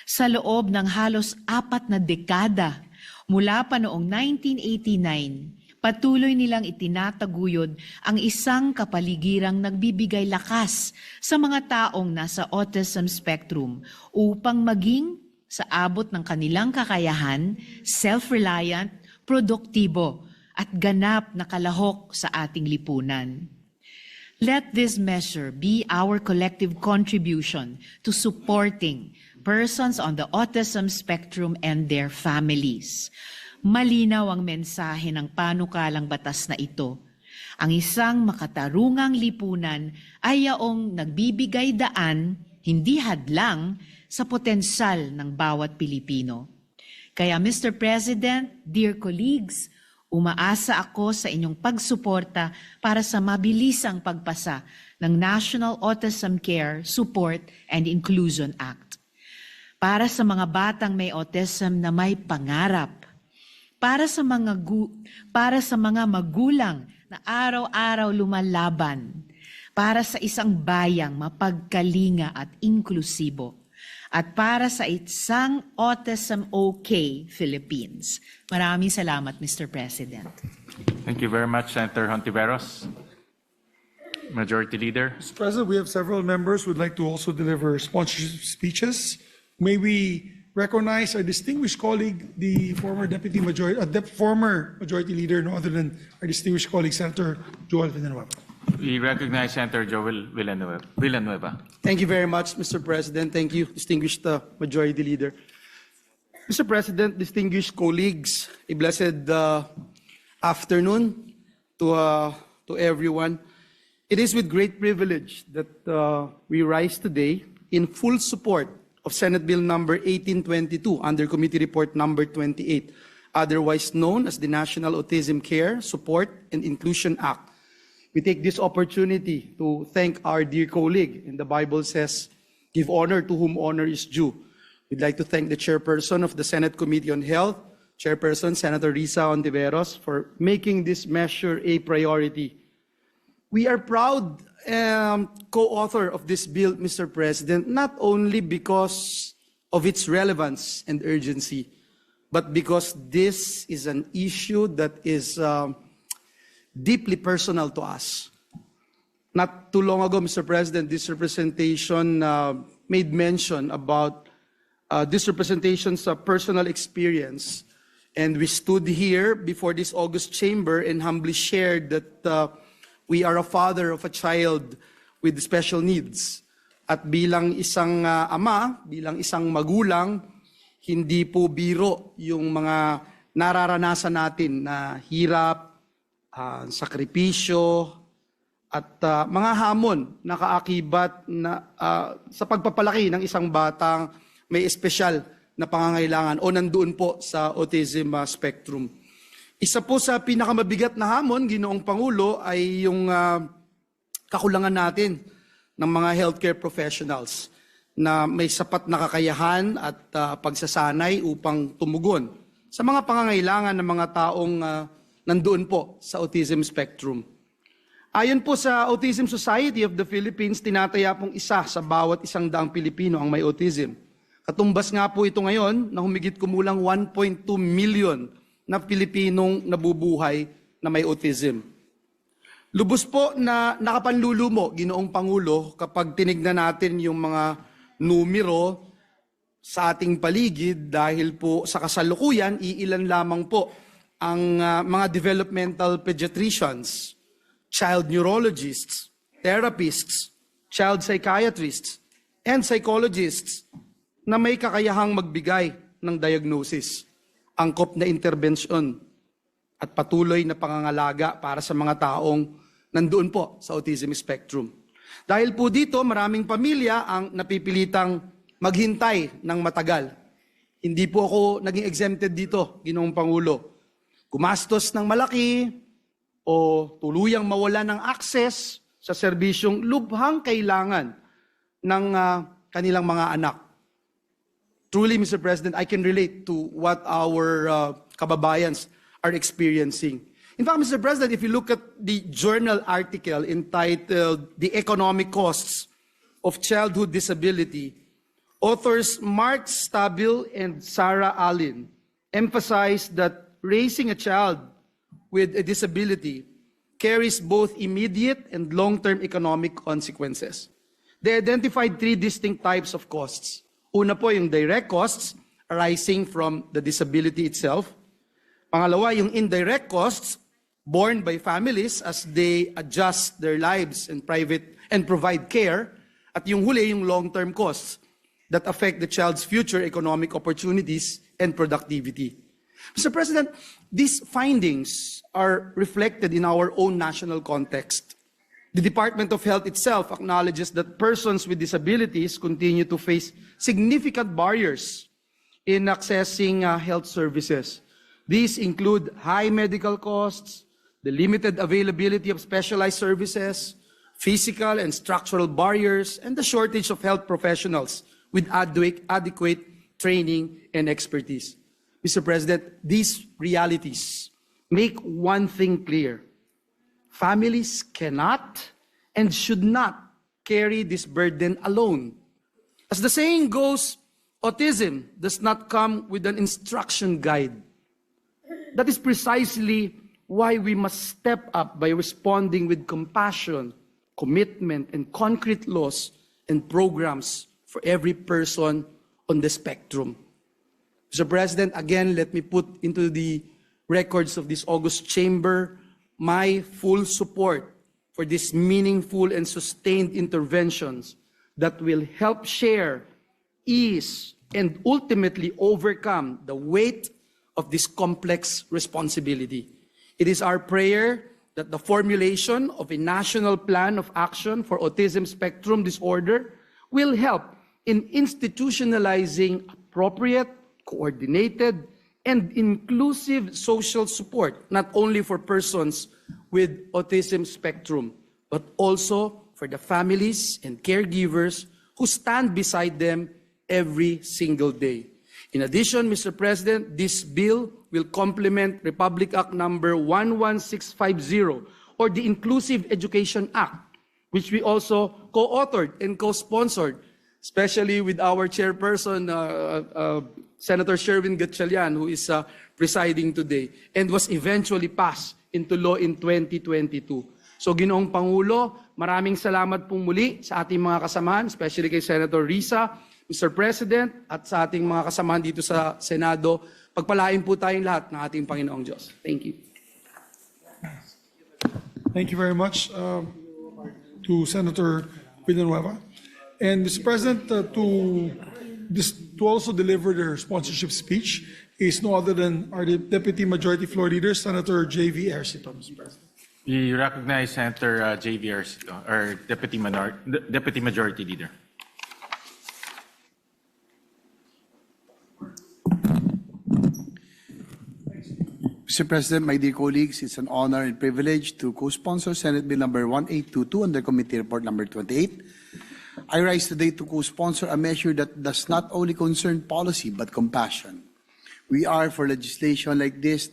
Sa loob ng halos 4 na dekada, mula pa noong 1989, patuloy nilang itinataguyod ang isang kapaligirang nagbibigay lakas sa mga taong nasa autism spectrum upang maging sa abot ng kanilang kakayahan, self-reliant, produktibo, at ganap na kalahok sa ating lipunan. Let this measure be our collective contribution to supporting persons on the autism spectrum and their families. Malinaw ang mensahe ng panukalang batas na ito. Ang isang makatarungang lipunan ay yaong nagbibigay daan, hindi hadlang, sa potensyal ng bawat Pilipino. Kaya Mr. President, dear colleagues, umaasa ako sa inyong pagsuporta para sa mabilisang pagpasa ng National Autism Care, Support and Inclusion Act. Para sa mga batang may autism na may pangarap, para sa mga magulang na araw-araw lumalaban, para sa isang bayang mapagkalinga at inklusibo, at para sa isang Autism OK Philippines. Maraming salamat, Mr. President. Thank you very much, Senator Hontiveros. Majority Leader. Mr. President, we have several members who would like to also deliver sponsorship speeches. May we recognize our distinguished colleague, the former former Majority Leader, no other than our distinguished colleague, Senator Joel Villanueva. We recognize Senator Joel Villanueva. Thank you very much, Mr. President. Thank you, distinguished Majority Leader. Mr. President, distinguished colleagues, a blessed afternoon to everyone. It is with great privilege that we rise today in full support of Senate Bill number 1822 under Committee Report number 28, otherwise known as the National Autism Care, Support and Inclusion Act. We take this opportunity to thank our dear colleague, and the Bible says, give honor to whom honor is due. We'd like to thank the chairperson of the Senate Committee on Health, Chairperson Senator Risa Hontiveros, for making this measure a priority. We are proud co-author of this bill, Mr. President, not only because of its relevance and urgency, but because this is an issue that is deeply personal to us. Not too long ago, Mr. President, this representation made mention about this representation's personal experience. And we stood here before this august chamber and humbly shared that we are a father of a child with special needs. At bilang isang ama, bilang isang magulang, hindi po biro yung mga nararanasan natin na hirap, sakripisyo, at mga hamon na kaakibat na, sa pagpapalaki ng isang batang may espesyal na pangangailangan o nandoon po sa autism spectrum. Isa po sa pinakamabigat na hamon, Ginoong Pangulo, ay yung kakulangan natin ng mga healthcare professionals na may sapat na kakayahan at pagsasanay upang tumugon sa mga pangangailangan ng mga taong nandoon po sa autism spectrum. Ayon po sa Autism Society of the Philippines, tinataya pong isa sa bawat 100 Pilipino ang may autism. Katumbas nga po ito ngayon na humigit kumulang 1.2 million na Pilipinong nabubuhay na may autism. Lubos po na nakapanlulumo, Ginoong Pangulo, kapag tinignan natin yung mga numero sa ating paligid dahil po sa kasalukuyan, iilan lamang po ang mga developmental pediatricians, child neurologists, therapists, child psychiatrists, and psychologists na may kakayahang magbigay ng diagnosis, angkop na interbensyon, at patuloy na pangangalaga para sa mga taong nandoon po sa autism spectrum. Dahil po dito, maraming pamilya ang napipilitang maghintay ng matagal. Hindi po ako naging exempted dito, Ginoong Pangulo. Gumastos ng malaki o tuluyang mawala ng access sa serbisyong lubhang kailangan ng kanilang mga anak. truly, Mr. President, I can relate to what our kababayans are experiencing. In fact, Mr. President, if you look at the journal article entitled The Economic Costs of Childhood Disability, authors Mark Stabile and Sarah Allen emphasize that raising a child with a disability carries both immediate and long-term economic consequences. They identified three distinct types of costs. Una po yung direct costs arising from the disability itself. Pangalawa, yung indirect costs borne by families as they adjust their lives and provide care. At yung huli, yung long-term costs that affect the child's future economic opportunities and productivity. Mr. President, these findings are reflected in our own national context. The Department of Health itself acknowledges that persons with disabilities continue to face significant barriers in accessing health services. These include high medical costs, the limited availability of specialized services, physical and structural barriers, and the shortage of health professionals with adequate training and expertise. Mr. President, these realities make one thing clear. Families cannot and should not carry this burden alone. As the saying goes, autism does not come with an instruction guide. That is precisely why we must step up by responding with compassion, commitment, and concrete laws and programs for every person on the spectrum. Mr. President, again, let me put into the records of this August chamber my full support for these meaningful and sustained interventions that will help share, ease, and ultimately overcome the weight of this complex responsibility. It is our prayer that the formulation of a national plan of action for autism spectrum disorder will help in institutionalizing appropriate, coordinated, and inclusive social support, not only for persons with autism spectrum, but also for the families and caregivers who stand beside them every single day. In addition, Mr. President, this bill will complement Republic Act number 11650, or the Inclusive Education Act, which we also co-authored and co-sponsored, especially with our chairperson, Senator Sherwin Gatchalian, who is presiding today, and was eventually passed into law in 2022. So, Ginoong Pangulo, maraming salamat pong muli sa ating mga kasamahan, especially kay Senator Risa, Mr. President, at sa ating mga kasamahan dito sa Senado. Pagpalain po tayong lahat ng ating Panginoong Diyos. Thank you. Thank you very much to Senator Villanueva. And Mr. President, to also deliver their sponsorship speech is no other than our Deputy Majority Floor Leader, Senator J.V. Ercito, Mr. President. We recognize Senator J.V. Ercito, our Deputy Majority Leader. Mr. President, my dear colleagues, it's an honor and privilege to co-sponsor Senate Bill number 1822 under Committee Report number 28. I rise today to co-sponsor a measure that does not only concern policy but compassion. We are for legislation like this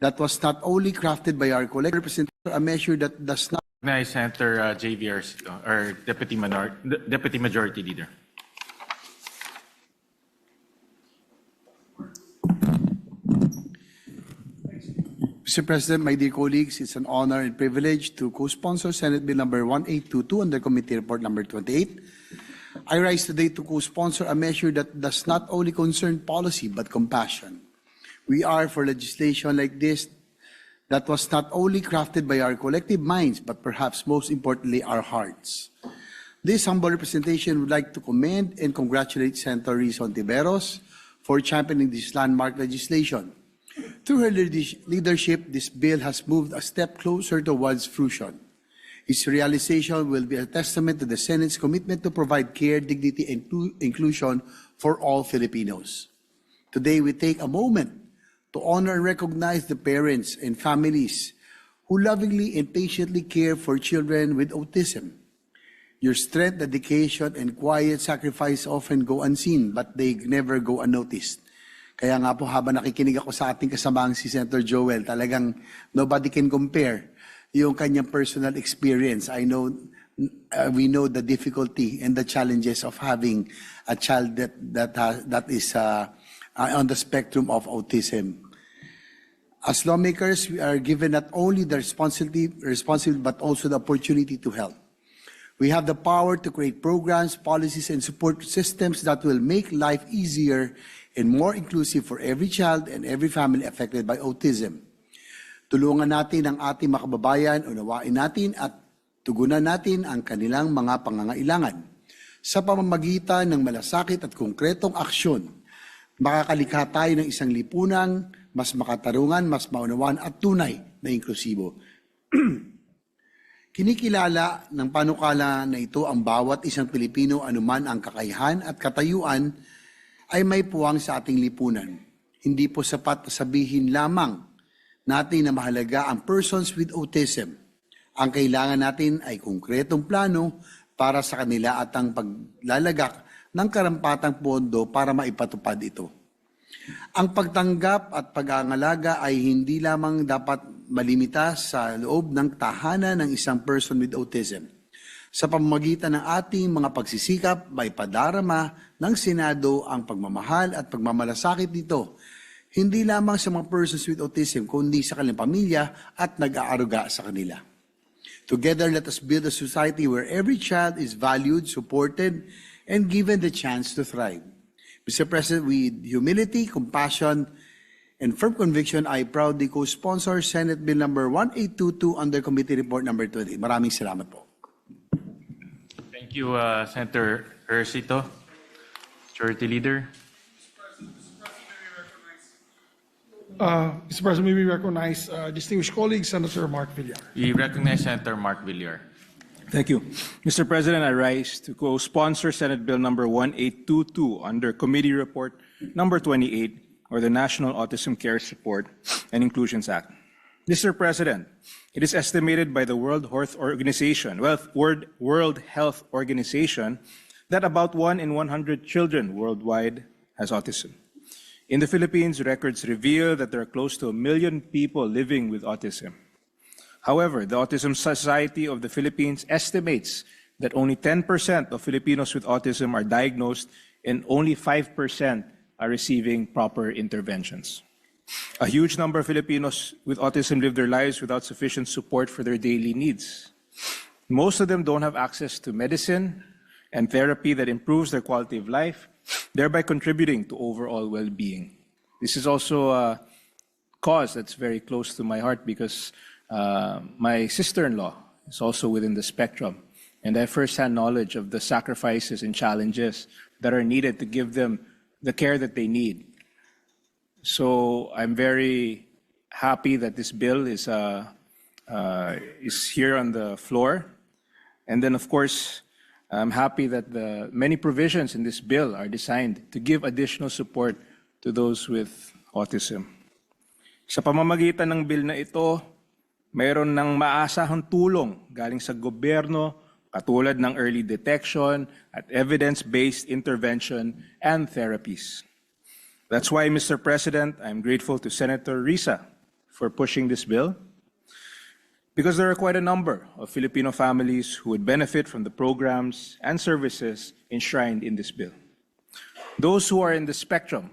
that was not only crafted by our collective representatives, a measure that does not Recognize Senator J.V. Ercito, our Deputy Majority Leader. Mr. President, my dear colleagues, it's an honor and privilege to co-sponsor Senate Bill number 1822 under Committee Report number 28. I rise today to co-sponsor a measure that does not only concern policy but compassion. We are for legislation like this that was not only crafted by our collective minds but perhaps most importantly our hearts. This humble representation would like to commend and congratulate Senator Risa Ontiveros for championing this landmark legislation. Through her leadership, this bill has moved a step closer towards fruition. Its realization will be a testament to the Senate's commitment to provide care, dignity, and inclusion for all Filipinos. Today, we take a moment to honor and recognize the parents and families who lovingly and patiently care for children with autism. Your strength, dedication, and quiet sacrifice often go unseen, but they never go unnoticed. Kaya nga po, habang nakikinig ako sa ating kasamang si Senator Joel, talagang nobody can compare yung kanyang personal experience. I know, we know the difficulty and the challenges of having a child that is on the spectrum of autism. As lawmakers, we are given not only the responsibility, but also the opportunity to help. We have the power to create programs, policies, and support systems that will make life easier and more inclusive for every child and every family affected by autism. Tulungan natin ang ating mga kababayan, unawain natin at tugunan natin ang kanilang mga pangangailangan. Sa pamamagitan ng malasakit at konkretong aksyon, makakalikha tayo ng isang lipunang mas makatarungan, mas maunawaan at tunay na inklusibo. Kinikilala ng panukala na ito ang bawat isang Pilipino anuman ang kakayahan at katayuan ay may puwang sa ating lipunan. Hindi po sapat na sabihin lamang natin na mahalaga ang persons with autism. Ang kailangan natin ay konkretong plano para sa kanila at ang paglalagak ng karampatang pondo para maipatupad ito. Ang pagtanggap at pag-aangalaga ay hindi lamang dapat malimita sa loob ng tahanan ng isang person with autism. Sa pamamagitan ng ating mga pagsisikap, may padarama ng Senado ang pagmamahal at pagmamalasakit nito, hindi lamang sa mga persons with autism, kundi sa kanilang pamilya at nag-aaruga sa kanila. Together, let us build a society where every child is valued, supported, and given the chance to thrive. Mr. President, with humility, compassion, and firm conviction, I proudly co-sponsor Senate Bill number 1822 under Committee Report number 20. Maraming salamat po. Thank you, Senator Ercito. Majority Leader. Mr. President, may we recognize distinguished colleague, Senator Mark Villar. We recognize Senator Mark Villar. Thank you. Mr. President, I rise to co-sponsor Senate Bill number 1822 under Committee Report number 28, or the National Autism Care Support and Inclusions Act. Mr. President, it is estimated by the World Health Organization that about 1 in 100 children worldwide has autism. In the Philippines, records reveal that there are close to 1 million people living with autism. However, the Autism Society of the Philippines estimates that only 10% of Filipinos with autism are diagnosed and only 5% are receiving proper interventions. A huge number of Filipinos with autism live their lives without sufficient support for their daily needs. Most of them don't have access to medicine and therapy that improves their quality of life, thereby contributing to overall well-being. This is also a cause that's very close to my heart because my sister-in-law is also within the spectrum, and I have first-hand knowledge of the sacrifices and challenges that are needed to give them the care that they need. So I'm very happy that this bill is here on the floor. And then, of course, I'm happy that the many provisions in this bill are designed to give additional support to those with autism. Sa pamamagitan ng bill na ito, mayroon ng maasahang tulong galing sa gobyerno katulad ng early detection at evidence-based intervention and therapies. That's why, Mr. President, I'm grateful to Senator Risa for pushing this bill, because there are quite a number of Filipino families who would benefit from the programs and services enshrined in this bill. Those who are in the spectrum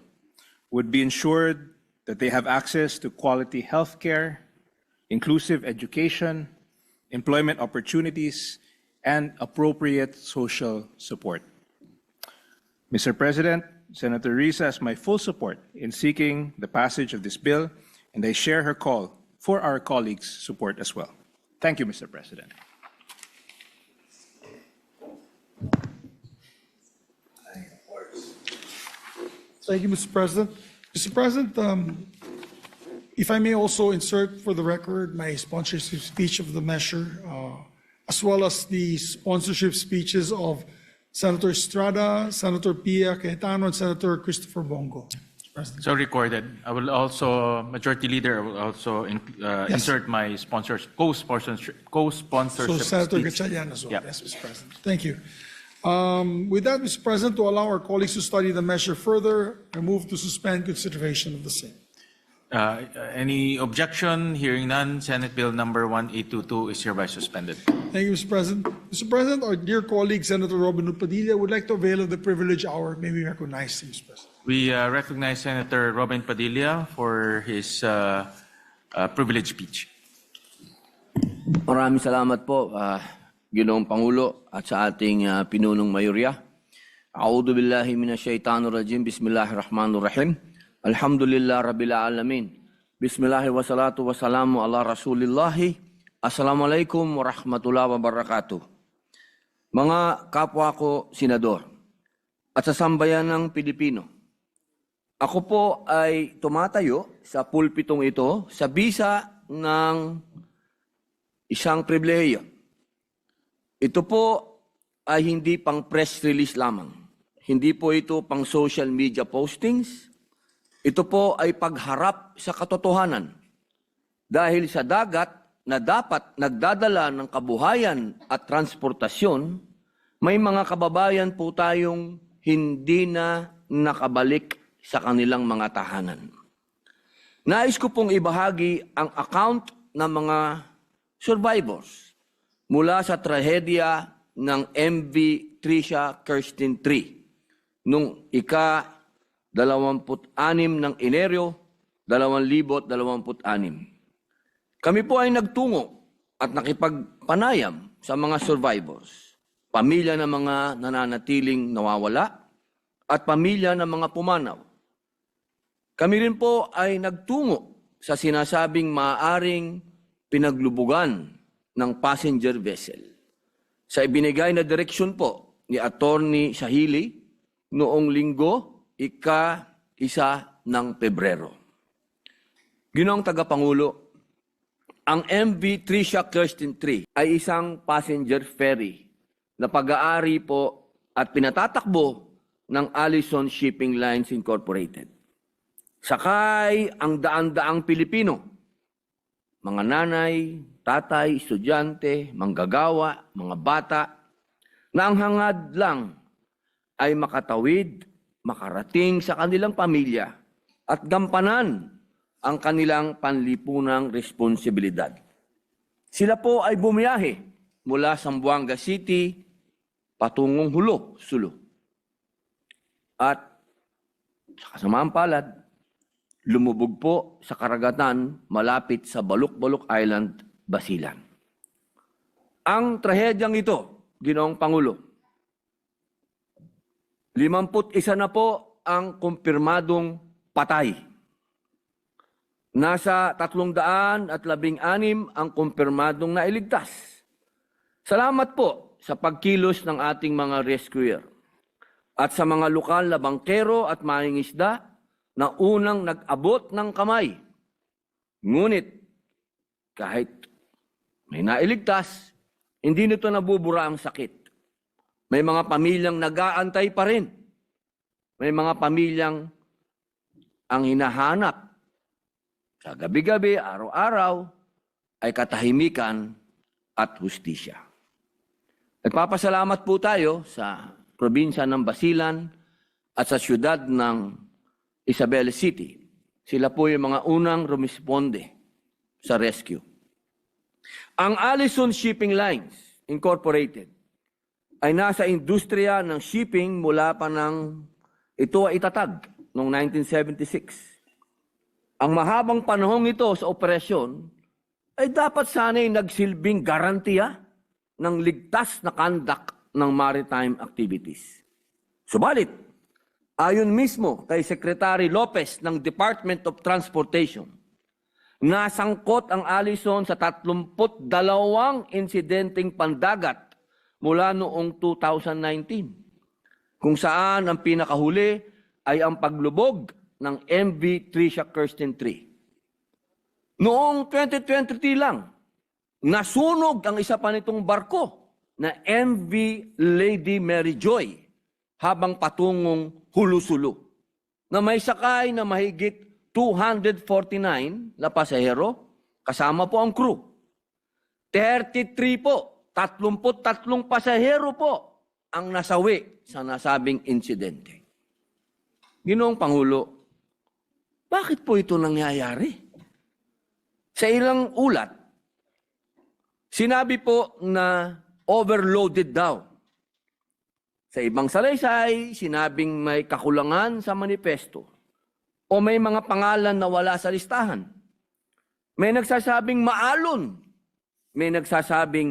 would be ensured that they have access to quality health care, inclusive education, employment opportunities, and appropriate social support. Mr. President, Senator Risa has my full support in seeking the passage of this bill, and I share her call for our colleagues' support as well. Thank you, Mr. President. Thank you, Mr. President. Mr. President, if I may also insert for the record my sponsorship speech of the measure, as well as the sponsorship speeches of Senator Estrada, Senator Pia Cayetano, and Senator Christopher Bongo. President. So recorded. I will also, Majority Leader, I will also insert my co-sponsorship So Senator speech. Gatchalian as well. Yeah. Yes, Mr. President. Thank you. With that, Mr. President, to allow our colleagues to study the measure further, I move to suspend consideration of the same. Any objection? Hearing none, Senate Bill number 1822 is hereby suspended. Thank you, Mr. President. Mr. President, our dear colleague, Senator Robin Hood Padilla, would like to avail of the privilege hour. May we recognize him, Mr. President. We recognize Senator Robin Padilla for his privilege speech. Maraming salamat po, Ginoong Pangulo at sa ating pinunong mayorya. A'udhu billahi minasyaitanir rajim. Bismillahirrahmanirrahim. Alhamdulillah rabbil alamin. Bismillahi wassalatu wassalamu ala rasulillahi. Assalamualaikum warahmatullahi wabarakatuh. Mga kapwa ko senador at sa sambayan ng Pilipino, ako po ay tumatayo sa pulpitong ito sa bisa ng isang pribilehiyo. Ito po ay hindi pang press release lamang. Hindi po ito pang social media postings. Ito po ay pagharap sa katotohanan. Dahil sa dagat na dapat nagdadala ng kabuhayan at transportasyon, may mga kababayan po tayong hindi na nakabalik sa kanilang mga tahanan. Nais ko pong ibahagi ang account ng mga survivors mula sa trahedya ng MV Tricia Kirsten 3 noong ika-26 ng Enero 2026. Kami po ay nagtungo at nakipagpanayam sa mga survivors, pamilya ng mga nananatiling nawawala at pamilya ng mga pumanaw. Kami rin po ay nagtungo sa sinasabing maaaring pinaglubugan ng passenger vessel sa ibinigay na direksyon po ni Attorney Sahili noong linggo, ika-1 ng Pebrero. Ginoong Tagapangulo, ang MV Tricia Kirsten 3 ay isang passenger ferry na pag-aari po at pinatatakbo ng Allison Shipping Lines Incorporated. Sakay ang daan-daang Pilipino, mga nanay, tatay, estudyante, manggagawa, mga bata, na ang hangad lang ay makatawid, makarating sa kanilang pamilya at gampanan ang kanilang panlipunang responsibilidad. Sila po ay bumiyahe mula Zamboanga City patungong Hulo, Sulu. At sa kasamaang palad, lumubog po sa karagatan malapit sa Baluk-Baluk Island, Basilan. Ang trahedyang ito, Ginoong Pangulo, 51 na po ang kumpirmadong patay. Nasa 316 ang kumpirmadong nailigtas. Salamat po sa pagkilos ng ating mga rescuer at sa mga lokal na bangkero at mangingisda na unang nag-abot ng kamay. Ngunit, kahit may nailigtas, hindi nito nabubura ang sakit. May mga pamilyang nag-aantay pa rin. May mga pamilyang ang hinahanap sa gabi-gabi, araw-araw, ay katahimikan at hustisya. Nagpapasalamat po tayo sa probinsya ng Basilan at sa siyudad ng Isabela City. Sila po yung mga unang rumisponde sa rescue. Ang Allison Shipping Lines Incorporated ay nasa industriya ng shipping mula pa ng ito ay itatag noong 1976. Ang mahabang panahong ito sa operasyon ay dapat sana'y nagsilbing garantiya ng ligtas na conduct ng maritime activities. Subalit, ayon mismo kay Secretary Lopez ng Department of Transportation, nasangkot ang Allison sa 32 insidenteng pandagat mula noong 2019, kung saan ang pinakahuli ay ang paglubog ng MV Tricia Kirsten 3. Noong 2023 lang, nasunog ang isa pa nitong barko na MV Lady Mary Joy habang patungong Hulusulu. na may sakay na mahigit 249 na pasahero, kasama po ang crew. 33 po, 33 pasahero po ang nasawi sa nasabing insidente. Ginoong Pangulo, bakit po ito nangyayari? Sa ilang ulat, sinabi po na overloaded daw. Sa ibang salaysay, sinabing may kakulangan sa manifesto o may mga pangalan na wala sa listahan. May nagsasabing maalon. May nagsasabing